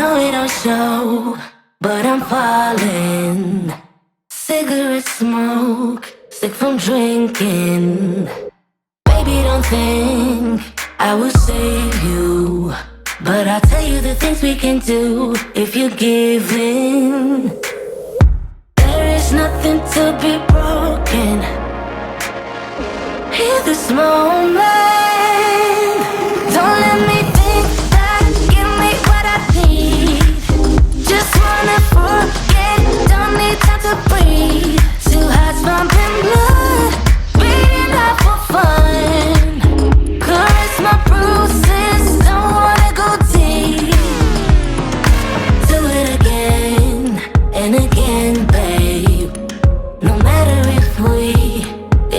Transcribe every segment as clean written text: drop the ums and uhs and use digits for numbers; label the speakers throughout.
Speaker 1: know it don't show, but I'm falling. Cigarette smoke, sick from drinking. Baby, don't think I will save you, but I'll tell you the things we can do if you give in. There is nothing to be broken. Hear this moment. Don't let me think back, give me what I need. Just wanna forget, don't need time to breathe. Two hearts pumping blood, beating up for fun. Caress my bruises, don't wanna go deep. Do it again and again, babe. No matter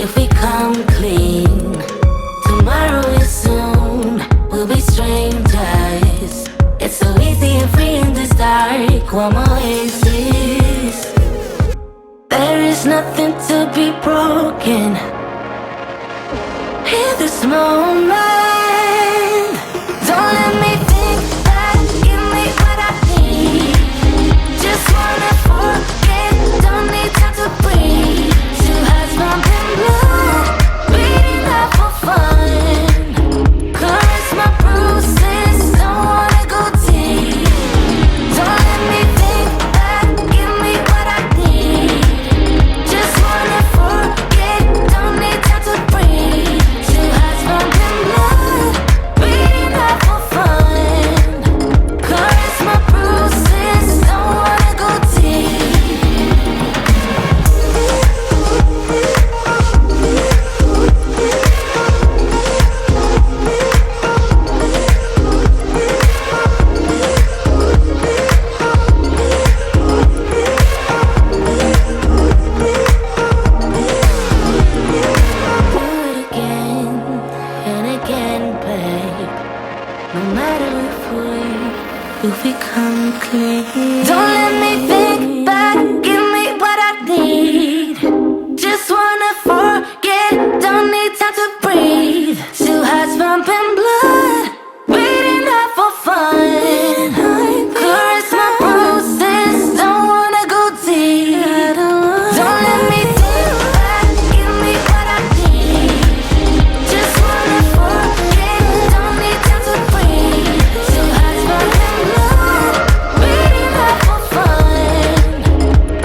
Speaker 1: if we come clean. Tomorrow is soon, we'll be strangers. It's so easy and free in this dark, warm oasis. There is nothing to be broken. Hear this moment. Don't let me think back, give me what I need. Just wanna forget, don't need time to breathe. Two hearts pumping blood, beating up for fun. Caress my bruises, don't wanna go deep. Don't let me think back, give me what I need. Just wanna forget, don't need time to breathe. Two hearts pumping blood, beating up for fun. Caress my bruises, don't wanna go deep. Do it again and again, babe. No matter if we come clean. Don't let me think back, give me what I need. Just wanna forget, don't need time to breathe. Two hearts pumping blood, beating up for fun. Caress my bruises, don't wanna go deep. Don't let me think back, give me what I need. Just wanna forget, don't need time to breathe. Two hearts pumping blood, beating up for fun.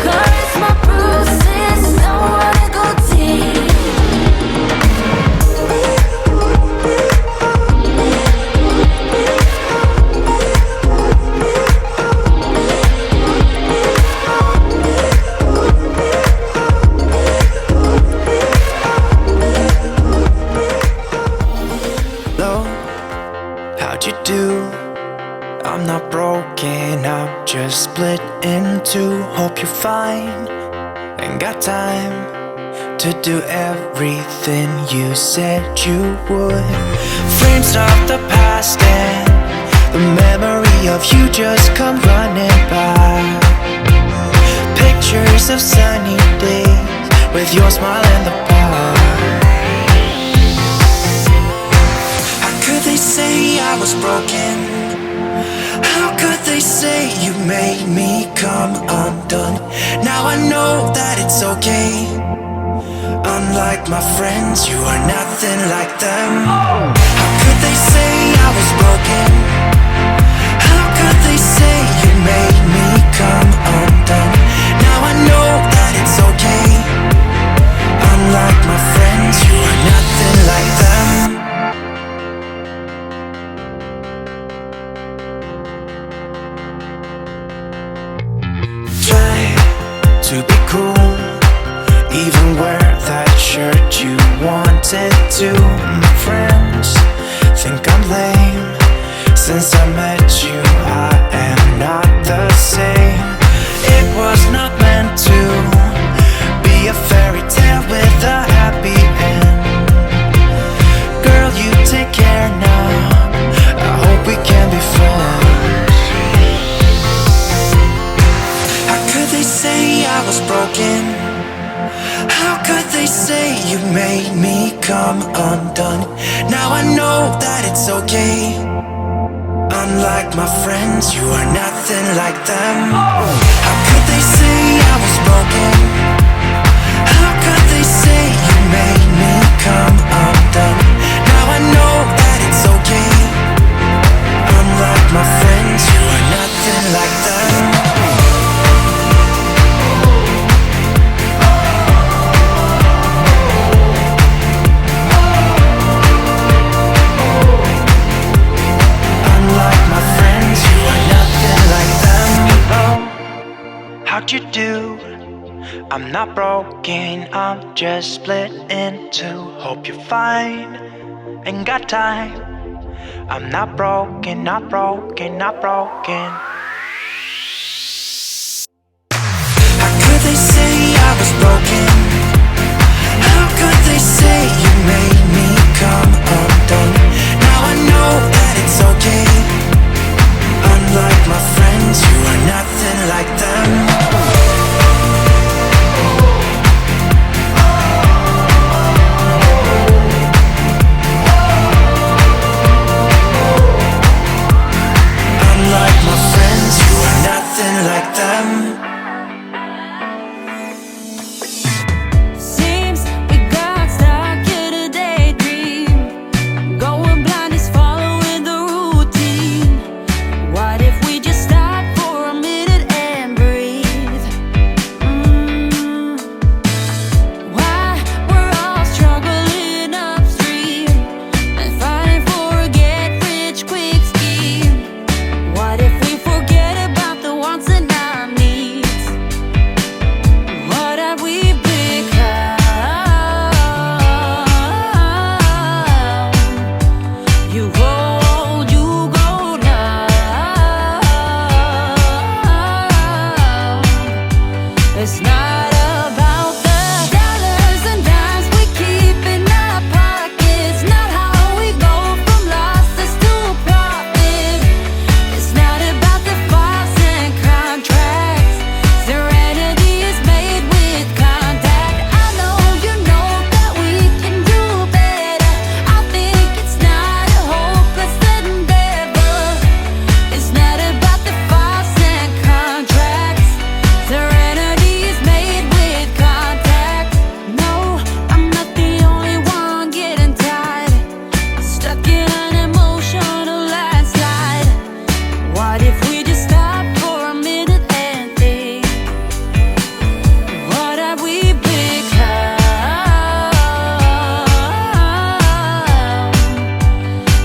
Speaker 1: Caress my bruises, don't wanna go deep.
Speaker 2: Hello, how'd you do? I'm not broken, I'm just split in two. Hope you're fine, ain't got time to do everything you said you would. Frames of the past and the memory of you just come running by. Pictures of sunny days with your smile and the bar. How could they say I was broken? How could they say you made me come undone? Now I know that it's okay. Unlike my friends, you are nothing like them. How could they say I was broken? How could they say you made me come undone? Now I know that it's okay. Unlike my friends, you are nothing like them. Try to be cool, even wear that shirt you wanted to. My friends think I'm lame. Since I met you, I am not the same. It was not meant to be a fairy tale with a happy end. Girl, you take care now, I hope we can be friends. How could they say I was broken? How could they say you made me come undone? Now I know that it's okay. Unlike my friends, you are nothing like them. How could they say I was broken? How could they say you made me come undone? Now I know that it's okay. Unlike my friends, you are nothing like them. Unlike my friends, you are nothing like them. Hello, how'd you do? I'm not broken, I'm just split in two. Hope you're fine, ain't got time. I'm not broken, not broken, not broken. How could they say I was broken? How could they say you made me come undone? Now I know that it's okay. Unlike my friends, you are nothing like them. Unlike my friends, you are nothing like them.
Speaker 1: Seems we got stuck in a daydream, going blind is following the routine. What if we just stop for a minute and breathe? Why we're all struggling upstream and fighting for a get-rich quick scheme? What if we forget about the wants and our needs? What have we become? You grow old, you go numb. It's not about the dollars and dimes we keep in our pockets. Not how we go from losses to profit. It's not about the files and contracts. Serenity is made with contact. I know you know that we can do better. I think it's not a hopeless endeavor. It's not about the files and contracts. Serenity is made with contact. No, I'm not the only one getting tired, stuck in an emotional landslide. What if we just stop for a minute and think? What have we become?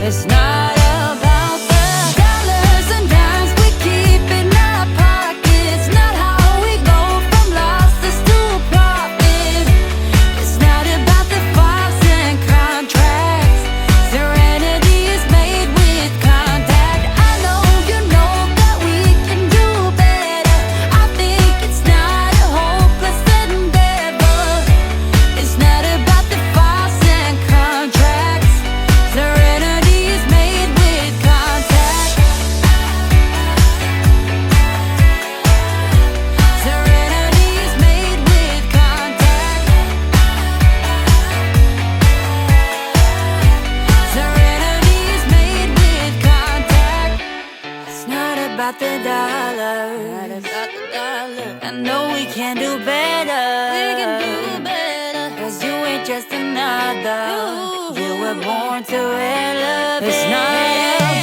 Speaker 1: It's not about the dollars and dimes we keep in our pockets. Not how we go from losses to profit. It's not about the files and contracts. Serenity is made with contact. I know you know that we can do better. I think it's not a hopeless endeavor. It's not about the files and contracts. Serenity is made with contact. Serenity is made with contact. Serenity is made with contact. It's not about the dollar. I know we can do better. We can do better. 'Cause you ain't just another. You were born to elevate. It's not